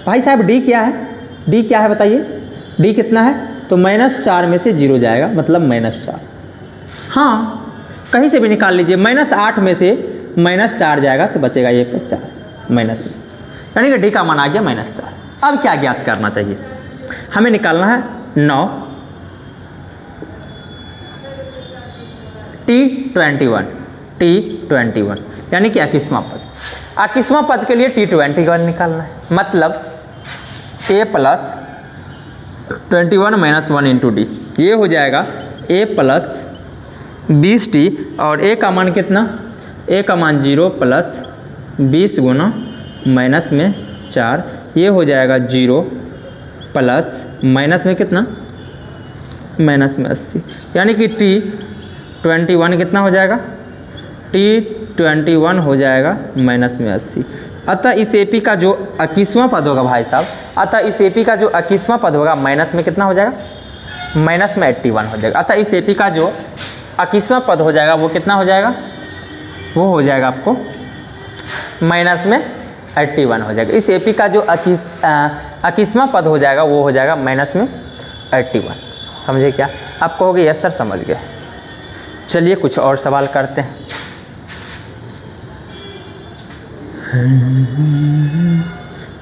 भाई साहब डी क्या है? डी क्या है बताइए? डी कितना है? तो -4 में से 0 जाएगा, मतलब -4। हाँ, कहीं से भी निकाल लीजिए। -8 में से -4 जाएगा तो बचेगा ये पे 4 माइनस में, यानी कि डी का मान आ गया -4। अब क्या ज्ञात करना चाहिए? हमें निकालना है 9 T21 यानी कि 21वां पद। 21वां पद के लिए T21 निकालना है, मतलब A + 21 - 1 × D। ये हो जाएगा A + 20T, और A का मान कितना? A का मान 0 + 20 गुना माइनस में 4, ये हो जाएगा 0 प्लस माइनस में कितना? माइनस में 80, यानी कि T21 कितना हो जाएगा? T21 हो जाएगा माइनस में 80। अतः इस एपी का जो 21वां पद होगा भाई साहब, अतः इस एपी का जो 21वां पद होगा माइनस में कितना हो जाएगा? माइनस में 81 हो जाएगा। अतः इस एपी का जो 21वां पद हो जाएगा वो कितना हो जाएगा? वो हो जाएगा आपको माइनस में 81 हो जाएगा। इस एपी का जो 21वां पद हो जाएगा वो हो जाएगा माइनस में 81। समझे क्या? आप कहोगे यस सर समझ गए। चलिए कुछ और सवाल करते हैं।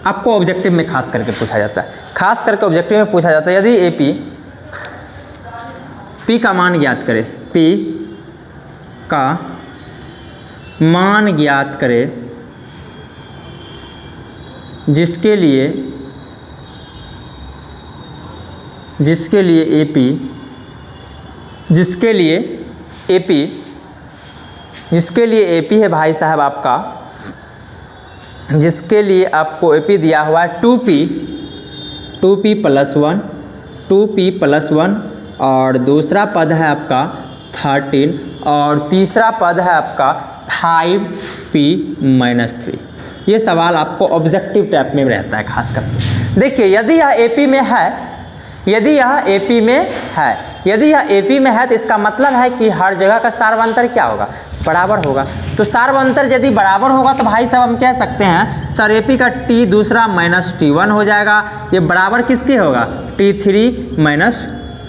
आपको ऑब्जेक्टिव में खास करके पूछा जाता है, खास करके ऑब्जेक्टिव में पूछा जाता है यदि एपी पी का मान ज्ञात करे, पी का मान ज्ञात करे जिसके लिए एपी है भाई साहब आपका, जिसके लिए आपको एपी दिया हुआ है 2p + 1 और दूसरा पद है आपका 13 और तीसरा पद है आपका 5p - 3। ये सवाल आपको ऑब्जेक्टिव टाइप में रहता है खास करके। देखिए यदि यह एपी में है, यदि यह एपी में है तो इसका मतलब है कि हर जगह का सार्वंतर क्या होगा? बराबर होगा। तो सार्वंतर यदि बराबर होगा तो भाई साहब हम कह सकते हैं सर एपी का T दूसरा -T1 हो जाएगा। ये बराबर किसके होगा? T3 -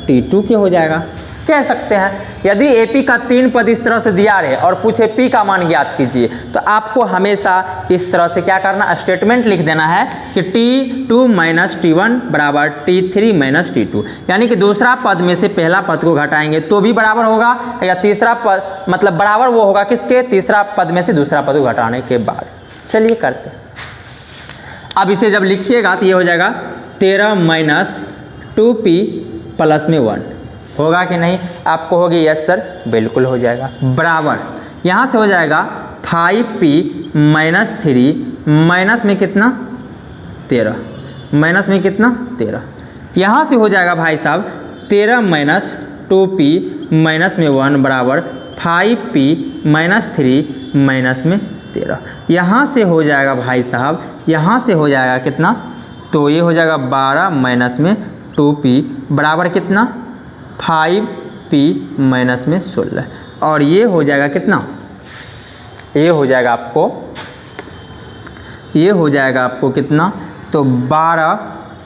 T2 के हो जाएगा। कह सकते हैं यदि एपी का 3 पद इस तरह से दिया रहे और पूछे पी का मान ज्ञात कीजिए, तो आपको हमेशा इस तरह से क्या करना? स्टेटमेंट लिख देना है कि T2 - T1 बराबर T3 - T2, यानी कि दूसरा पद में से पहला पद को घटाएंगे तो भी बराबर होगा, या तीसरा पद मतलब बराबर वो होगा किसके? तीसरा पद में से दूसरा पद को घटाने के बाद। चलिए करते हैं। अब इसे जब लिखिएगा तो ये हो जाएगा 13 - 2p + में 1 होगा कि नहीं? आपको होगी यस सर, बिल्कुल हो जाएगा। बराबर यहाँ से हो जाएगा 5p - 3 माइनस में कितना? 13, माइनस में कितना? 13। यहाँ से हो जाएगा भाई साहब 13 - 2p माइनस में 1 बराबर 5p - 3 माइनस में 13। यहाँ से हो जाएगा भाई साहब, यहाँ से हो जाएगा कितना? तो ये हो जाएगा 12 माइनस में 2p बराबर कितना 5p माइनस में 16 और ये हो जाएगा कितना, ये हो जाएगा आपको कितना, तो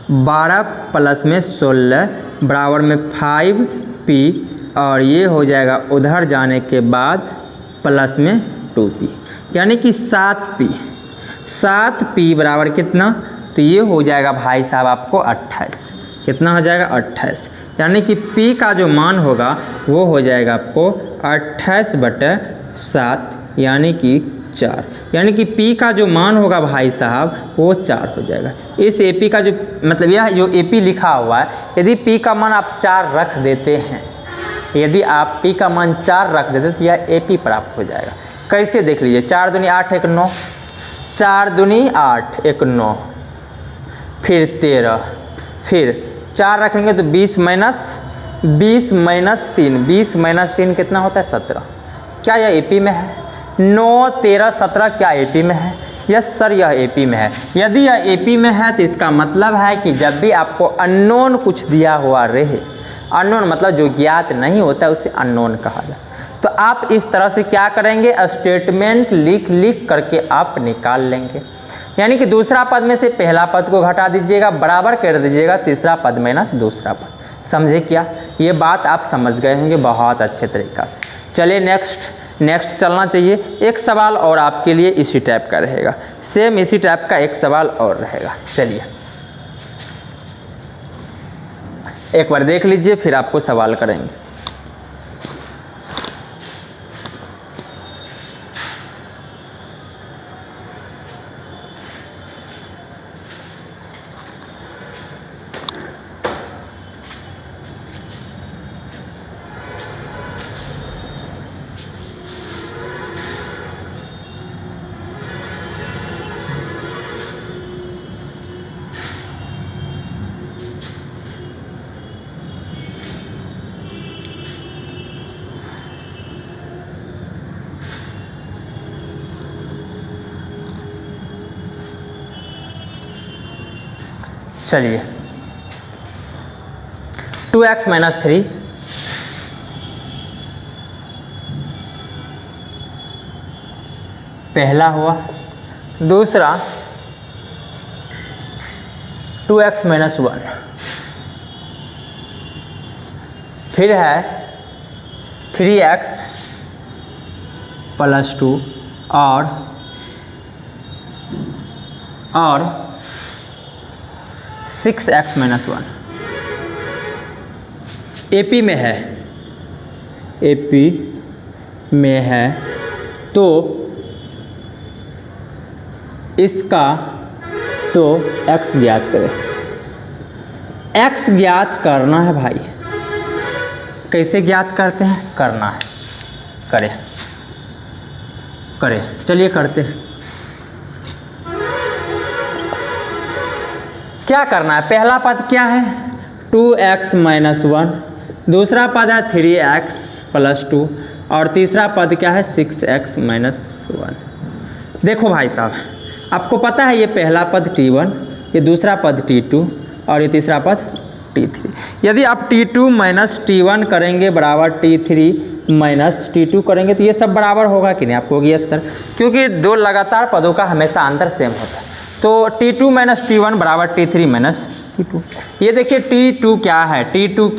12 प्लस में 16 बराबर में 5p और ये हो जाएगा उधर जाने के बाद प्लस में 2p यानी कि 7p बराबर कितना, तो ये हो जाएगा भाई साहब आपको 28। कितना हो जाएगा 28 यानी कि p का जो मान होगा वो हो जाएगा आपको 28/7 यानी कि 4 यानी कि p का जो मान होगा भाई साहब वो 4 हो जाएगा। इस AP का जो मतलब यह जो AP लिखा हुआ है, यदि p का मान आप 4 रख देते हैं, यदि आप p का मान 4 रख देते तो यह AP प्राप्त हो जाएगा। कैसे देख लीजिए, 4 दूनी 8 1 9, 4 दूनी 8 1 9, फिर 13, फिर 4 रखेंगे तो 20 माइनस 3 कितना होता है 17। क्या यह AP में है? 9 13 17 क्या AP में है? यस सर यह AP में है। यदि यह AP में है तो इसका मतलब है कि जब भी आपको अननोन कुछ दिया हुआ रहे, अननोन मतलब जो ज्ञात नहीं होता है उसे अननोन कहा जाए, तो आप इस तरह से क्या करेंगे, स्टेटमेंट लिख करके आप निकाल लेंगे। यानी कि दूसरा पद में से पहला पद को घटा दीजिएगा, बराबर कर दीजिएगा तीसरा पद माइनस दूसरा पद। समझे क्या? ये बात आप समझ गए होंगे बहुत अच्छे तरीक़ा से। चलिए नेक्स्ट चलना चाहिए। एक सवाल और आपके लिए इसी टाइप का रहेगा, सेम इसी टाइप का एक सवाल और रहेगा। चलिए एक बार देख लीजिए फिर आपको सवाल करेंगे। चलिए 2x माइनस 3 पहला हुआ, दूसरा 2x माइनस 1, फिर है 3x प्लस 2 और 6x माइनस 1 AP में है, AP में है तो इसका तो x ज्ञात करें। x ज्ञात करना है भाई, कैसे ज्ञात करते हैं, करना है, करें चलिए करते हैं। क्या करना है, पहला पद क्या है 2x माइनस 1, दूसरा पद है 3x प्लस 2 और तीसरा पद क्या है 6x माइनस 1। देखो भाई साहब, आपको पता है ये पहला पद T1, ये दूसरा पद T2 और ये तीसरा पद T3। यदि आप T2 माइनस T1 करेंगे बराबर T3 माइनस T2 करेंगे तो ये सब बराबर होगा कि नहीं? आपको यस सर, क्योंकि दो लगातार पदों का हमेशा अंतर सेम होता है। तो T2 माइनस T1 बराबर T3 माइनस T2। ये देखिए T2 क्या है, T2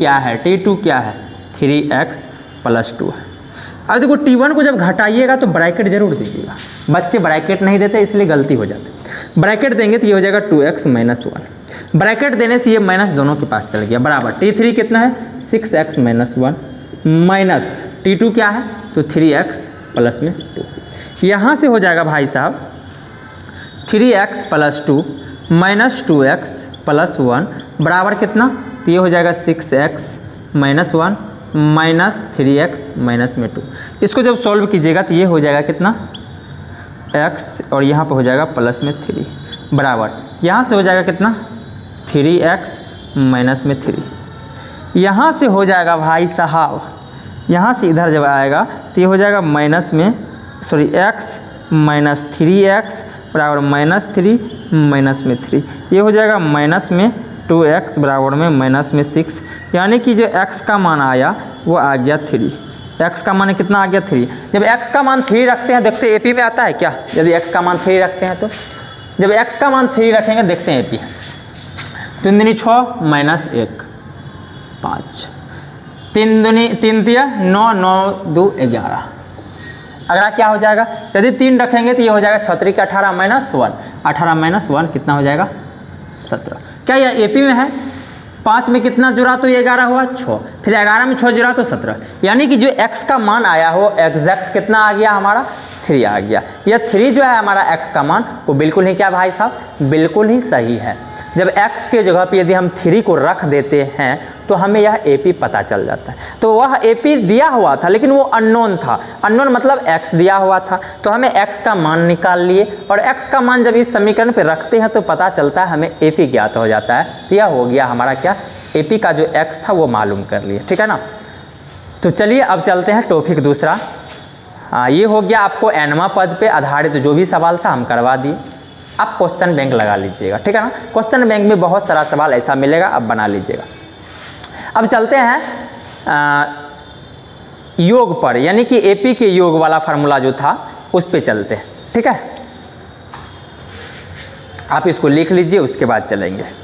क्या है 3x प्लस 2 है। अब देखो T1 को जब घटाइएगा तो ब्रैकेट जरूर दीजिएगा, बच्चे ब्रैकेट नहीं देते इसलिए गलती हो जाती है। ब्रैकेट देंगे तो ये हो जाएगा 2x माइनस 1, ब्रैकेट देने से ये माइनस दोनों के पास चल गया, बराबर T3 कितना है 6x माइनस 1 माइनस T2 क्या है तो 3x प्लस में 2। यहाँ से हो जाएगा भाई साहब 3x plus 2 minus 2x plus 1 बराबर कितना, तो ये हो जाएगा 6x minus 1 minus 3x minus में 2। इसको जब सॉल्व कीजिएगा तो ये हो जाएगा कितना x और यहाँ पे हो जाएगा प्लस में 3 बराबर, यहाँ से हो जाएगा कितना 3x माइनस में 3। यहाँ से हो जाएगा भाई साहब, यहाँ से इधर जब आएगा तो ये हो जाएगा माइनस में x माइनस 3x बराबर -3 माइनस में 3, ये हो जाएगा माइनस में 2x बराबर में माइनस में 6, यानी कि जो x का मान आया वो आ गया 3। x का मान कितना आ गया 3। जब x का मान 3 रखते हैं, देखते हैं AP में आता है क्या। यदि x का मान 3 रखते हैं तो जब x का मान 3 रखेंगे देखते हैं AP। 3 दूनी 6 माइनस 1 5, 3 दिया 9, 9 2 11। अगला क्या हो जाएगा, यदि 3 रखेंगे तो ये हो जाएगा 6 3 के 18 माइनस 1, 18 माइनस 1 कितना हो जाएगा 17। क्या यह AP में है। 5 में कितना जुड़ा तो ये 11 हुआ 6, फिर 11 में 6 जुड़ा तो 17, यानी कि जो x का मान आया हो एग्जैक्ट कितना आ गया हमारा 3 आ गया। यह 3 जो है हमारा x का मान वो बिल्कुल ही क्या भाई साहब, बिल्कुल ही सही है। जब x के जगह पे यदि हम 3 को रख देते हैं तो हमें यह AP पता चल जाता है। तो वह AP दिया हुआ था लेकिन वो अननोन था, अननोन मतलब x दिया हुआ था, तो हमें x का मान निकाल लिए और x का मान जब इस समीकरण पे रखते हैं तो पता चलता है हमें AP ज्ञात हो जाता है। तो यह हो गया हमारा क्या, AP का जो x था वो मालूम कर लिए, ठीक है ना। तो चलिए अब चलते हैं टॉपिक दूसरा। ये हो गया आपको nवां पद पे आधारित जो भी सवाल था हम करवा दिए। आप क्वेश्चन बैंक लगा लीजिएगा, ठीक है ना। क्वेश्चन बैंक में बहुत सारा सवाल ऐसा मिलेगा, अब बना लीजिएगा। अब चलते हैं योग पर, यानी कि AP के योग वाला फार्मूला जो था उस पे चलते हैं, ठीक है। आप इसको लिख लीजिए, उसके बाद चलेंगे।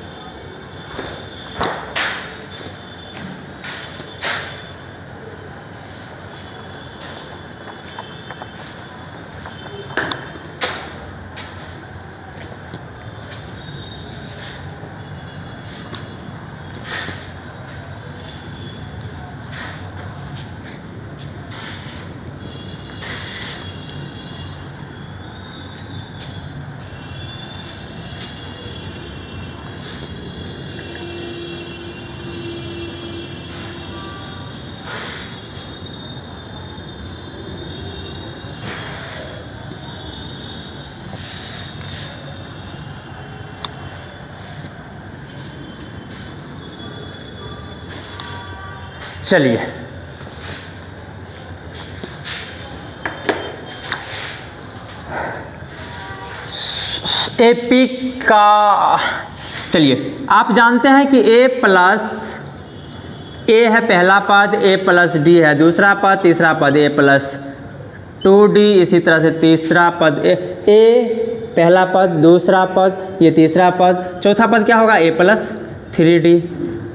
चलिए AP का, चलिए आप जानते हैं कि A प्लस A है पहला पद, A प्लस D है दूसरा पद, तीसरा पद A प्लस 2D, इसी तरह से तीसरा पद A पहला पद, दूसरा पद, ये तीसरा पद, चौथा पद क्या होगा A प्लस 3D,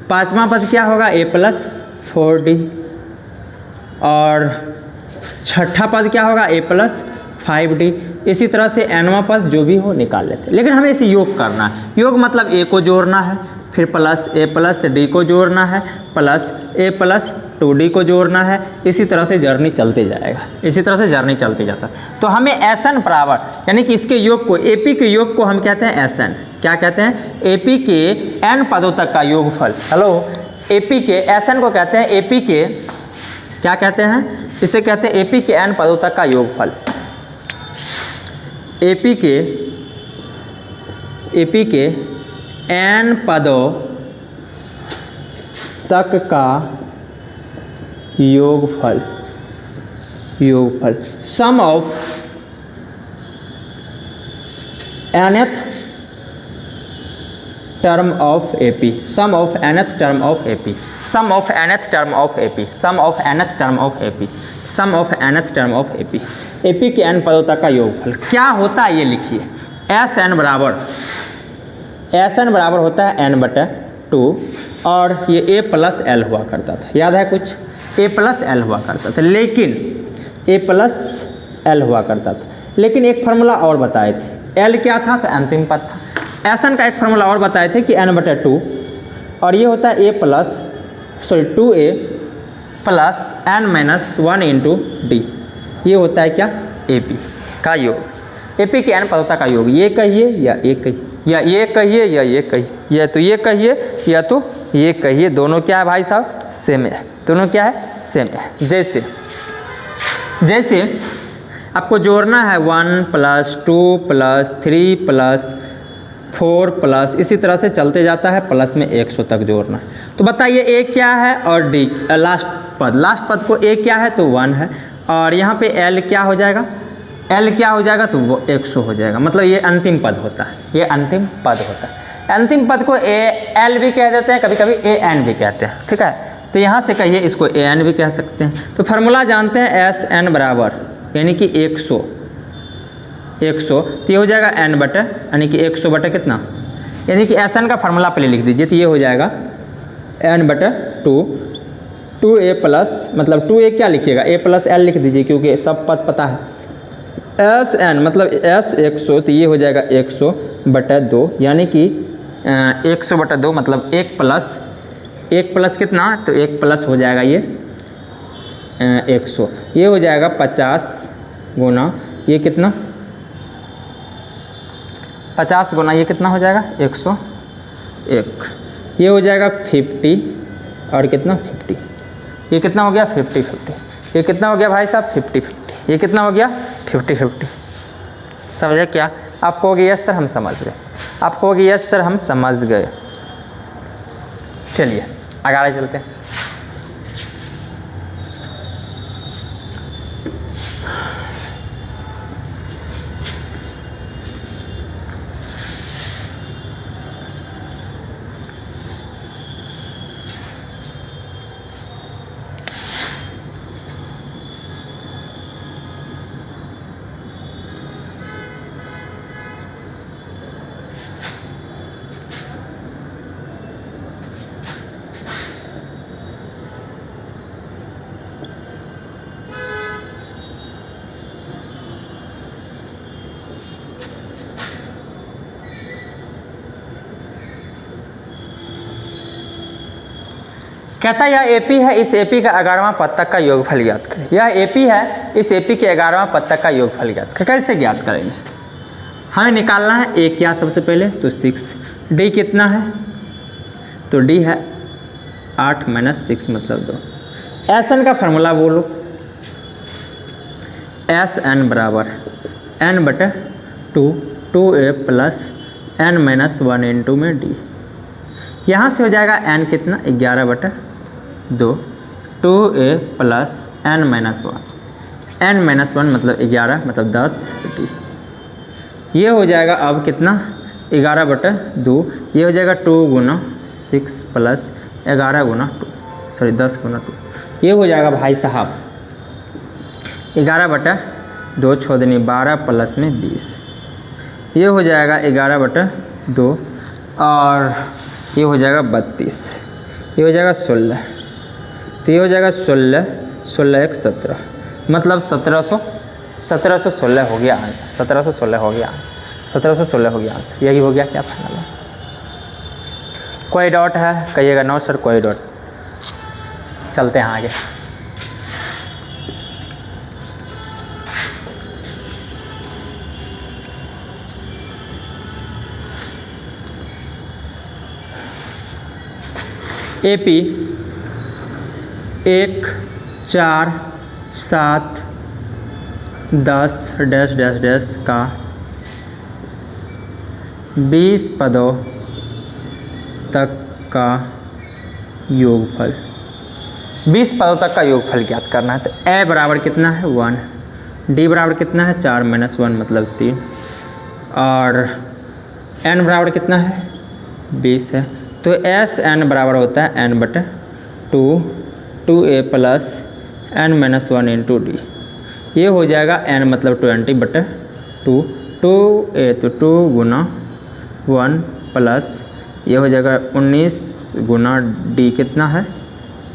पांचवा पद क्या होगा A प्लस 4D, और छठा पद क्या होगा A प्लस 5D। इसी तरह से nवां पद जो भी हो निकाल लेते हैं, लेकिन हमें इसे योग करना है। योग मतलब A को जोड़ना है, फिर प्लस A प्लस D को जोड़ना है, प्लस A प्लस 2D को जोड़ना है। इसी तरह से जर्नी चलते जाएगा, इसी तरह से जर्नी चलते जाता है। तो हमें SN बराबर, यानी कि इसके योग को, AP के योग को हम कहते हैं SN। क्या कहते हैं, AP के n पदों तक का योगफल। हेलो, AP के SN को कहते हैं AP के, क्या कहते हैं, इसे कहते हैं AP के n पदों तक का योगफल। AP के n पदों तक का योगफल, sum of nth term of AP, sum of nth term of AP, sum of nth term of AP, sum of nth term of AP, sum of nth term of AP, AP के n पदों तक का योगफल क्या होता है ये लिखिए। SN बराबर होता है n/2, और ये A प्लस L हुआ करता था, याद है कुछ, A प्लस L हुआ करता था, लेकिन A प्लस L हुआ करता था, लेकिन एक फार्मूला और बताए थे। L क्या था, तो अंतिम पद था। SN का एक फार्मूला और बताए थे कि n/2, और ये होता है A plus 2A plus n-1 into D, ये होता है क्या, AP का योग, AP के n पदों का योग। ये कहिए या ये कहिए, या ये कहिए या ये कहिए, या तो ये कहिए या तो ये कहिए, दोनों क्या है भाई साहब, सेम है, दोनों क्या है, सेम है। जैसे आपको जोड़ना है 1 प्लस 2 प्लस 3 प्लस 4 प्लस, इसी तरह से चलते जाता है, प्लस में 100 तक जोड़ना है। तो बताइए A क्या है और D लास्ट पद को A क्या है तो 1 है, और यहाँ पे L क्या हो जाएगा एल क्या हो जाएगा, तो वो 100 हो जाएगा। मतलब ये अंतिम पद होता है, ये अंतिम पद होता है। अंतिम पद को ए एल भी कह देते हैं, कभी कभी ए एन भी कहते हैं, ठीक है। तो यहाँ से कहिए इसको ए एन भी कह सकते हैं। तो फार्मूला जानते हैं एस एन बराबर यानी कि 100 तो ये हो जाएगा एन बटे यानी कि 100 बटे कितना, यानी कि एस एन का फार्मूला पहले लिख दीजिए। तो ये हो जाएगा एन बटे 2 ए प्लस, मतलब 2 क्या लिखिएगा, ए प्लस एल लिख दीजिए क्योंकि सब पद पता है। एस एन मतलब एस 100, तो ये हो जाएगा 100 बटे 2 यानी कि 100 बटे 2 मतलब 1 प्लस कितना, तो 1 प्लस हो जाएगा ये 100, ये हो जाएगा 50 गुना ये कितना, 50 गुना ये कितना हो जाएगा 101, ये हो जाएगा 50 और कितना 50, ये कितना हो गया 50, ये कितना हो गया भाई साहब 50, ये कितना हो गया 50। समझे क्या? आप कहोगे यस सर हम समझ गए, आप कहोगे यस सर हम समझ गए। चलिए आगे चलते हैं। कहता है यह एपी है, इस एपी का 11वां पद तक का योगफल ज्ञात करें। यह एपी है, इस एपी के 11वां पद तक का योगफल ज्ञात करें। कैसे ज्ञात करेंगे? हमें निकालना है ए क्या सबसे पहले, तो 6, डी कितना है, तो डी है 8 - 6 मतलब 2। एस एन का फार्मूला बोलो, एस एन बराबर एन बटे 2a प्लस n - 1 इंटू में डी। यहाँ से हो जाएगा n कितना 11 बटे 2, 2a प्लस n - 1 मतलब 11 मतलब 10 डी। ये हो जाएगा अब कितना 11 बटे 2, ये हो जाएगा 2 गुना 6 प्लस 11 गुना 2, सॉरी 10 गुना 2। ये हो जाएगा भाई साहब 11 बटे 2 छोड़नी 12 प्लस में 20। ये हो जाएगा 11 बटे 2 और ये हो जाएगा 32, ये हो जाएगा 16, तो ये हो जाएगा 16, 16 1 17 मतलब 1716 हो गया आंसर, 1716 हो गया आंसर, 1716 हो गया आंसर। यही हो गया क्या फाइनल आंसर? कोई डाउट है कहिएगा, नो सर कोई डाउट। चलते हैं आगे। एपी 1 4 7 10 डैश डैश डैश का 20 पदों तक का योगफल, 20 पदों तक का योगफल ज्ञात करना है। तो ए बराबर कितना है 1, डी बराबर कितना है 4 - 1 मतलब 3 और एन बराबर कितना है 20 है। तो एस एन बराबर होता है एन बटे 2a plus n - 1 into D. ये हो जाएगा n मतलब 20 बटे 2a तो 2 गुना 1 प्लस ये हो जाएगा 19 गुना डी कितना है,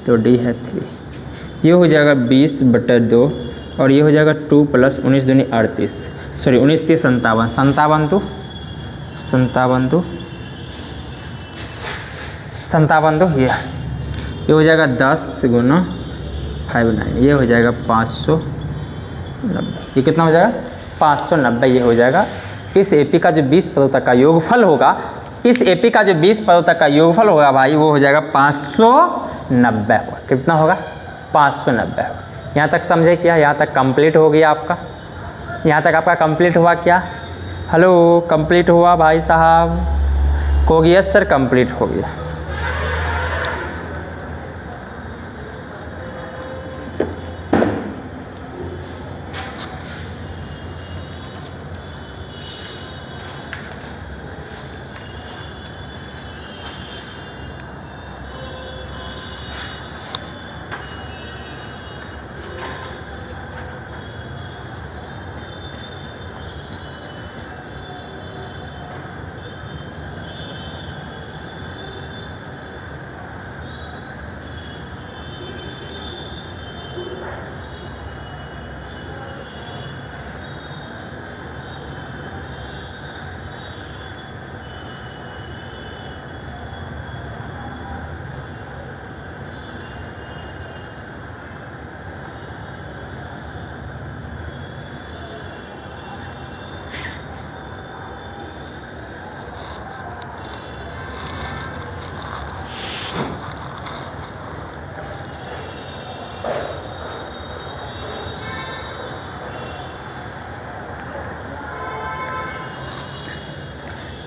तो डी है 3। ये हो जाएगा 20 बटे 2 और ये हो जाएगा 2 प्लस 19 दूनी 38, सॉरी 19 3 57, 57 तो ये हो जाएगा 10 गुना 59, ये हो जाएगा 590। ये कितना हो जाएगा 590, ये हो जाएगा इस एपी का जो 20 पदों तक का योगफल होगा, इस एपी का जो 20 पदों तक का योगफल होगा भाई वो हो जाएगा 590 होगा। कितना होगा 590 होगा। यहाँ तक समझे क्या? यहाँ तक कंप्लीट हो गया आपका, यहाँ तक आपका कंप्लीट हुआ क्या? हेलो कंप्लीट हुआ भाई साहब? हो गया सर कंप्लीट हो गया।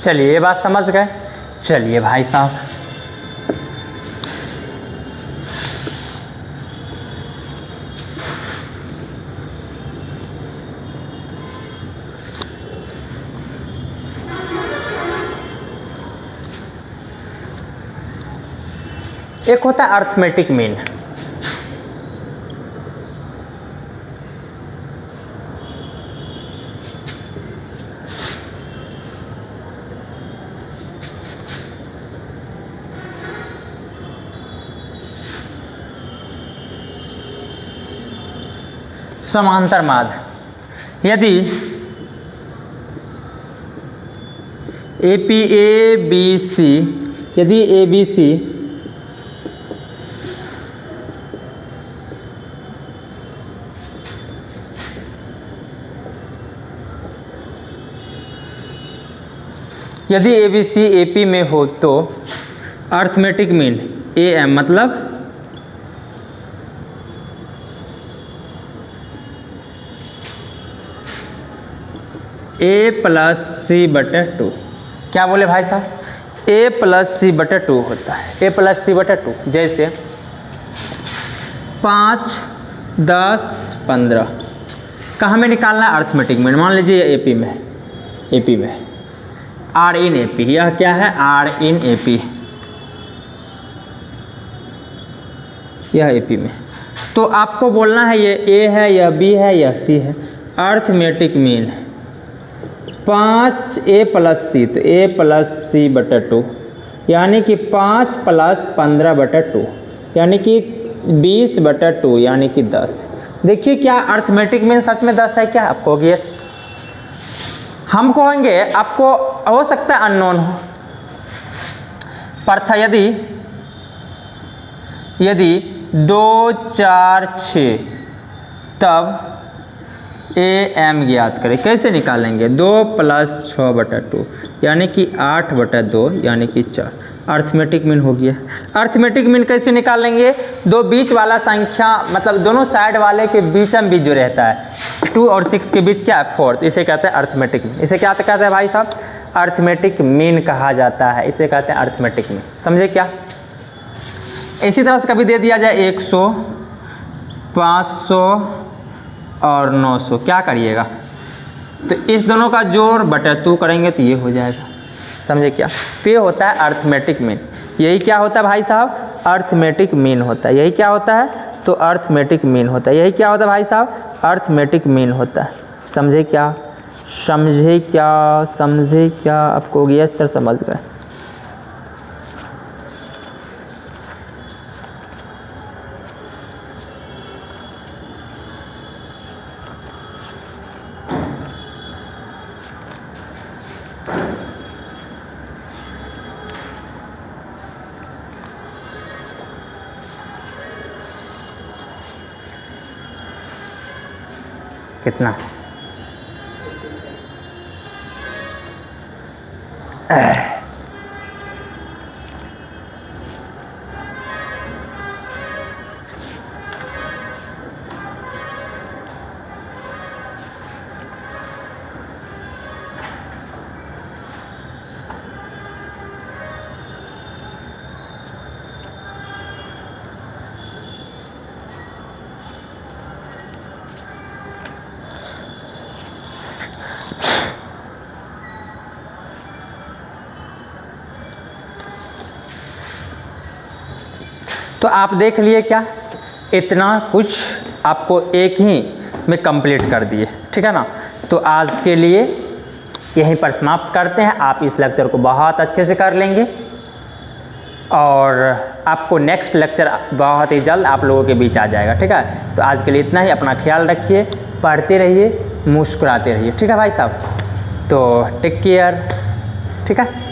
चलिए ये बात समझ गए। चलिए भाई साहब, एक होता है अर्थमेटिक मीन। समांतर माध्य, यदि ABC, यदि ABC AP में हो तो अर्थमेटिक मीन AM मतलब A+C/2। क्या बोले भाई साहब? A+C/2 होता है, A+C/2। जैसे 5, 10, 15 का हमें निकालना है अर्थमेटिक मीन। मान लीजिए AP में, AP में R in AP, यह क्या है? R in AP, यह AP में। तो आपको बोलना है ये A है, यह B है, यह C है। अर्थमेटिक मीन 5 A+C, तो A+C/2 यानी कि 5 + 15/2 यानी कि 20/2 यानी कि 10। देखिए क्या अर्थमेटिक मीन सच में 10 है क्या? आपको गेस हम कहेंगे, आपको हो सकता है अननोन हो पर था। यदि 2, 4, 6 तब AM ज्ञात करें। कैसे निकालेंगे? 2 + 6/2 यानी कि 8/2 यानी कि 4। अर्थमेटिक मीन हो गया। अर्थमेटिक मीन कैसे निकालेंगे? दो बीच वाला संख्या, मतलब दोनों साइड वाले के बीचम बीच जो रहता है 2 और 6 के बीच क्या है? 4। तो इसे कहते हैं अर्थमेटिक मीन। इसे क्या कहते हैं भाई साहब? अर्थमेटिक मीन कहा जाता है। इसे कहते हैं अर्थमेटिक मीन। समझे क्या? इसी तरह से कभी दे दिया जाए 100, 500 और 900, क्या करिएगा? तो इस दोनों का जोड़ बटा 2 करेंगे तो ये हो जाएगा। समझे क्या? तो ये होता है अर्थमेटिक मीन। यही क्या होता है भाई साहब? अर्थमेटिक मीन होता है। यही क्या होता है? तो अर्थमेटिक मीन होता है। यही क्या होता है भाई साहब? अर्थमेटिक मीन होता है। समझे क्या? समझे क्या? समझे क्या? आपको गया सर? समझ गए। कितना? तो आप देख लिए क्या? इतना कुछ आपको एक ही में कंप्लीट कर दिए, ठीक है ना? तो आज के लिए यहीं पर समाप्त करते हैं। आप इस लेक्चर को बहुत अच्छे से कर लेंगे और आपको नेक्स्ट लेक्चर बहुत ही जल्द आप लोगों के बीच आ जाएगा, ठीक है? तो आज के लिए इतना ही। अपना ख्याल रखिए, पढ़ते रहिए, मुस्कुराते रहिए, ठीक है भाई साहब? तो टेक केयर, ठीक है?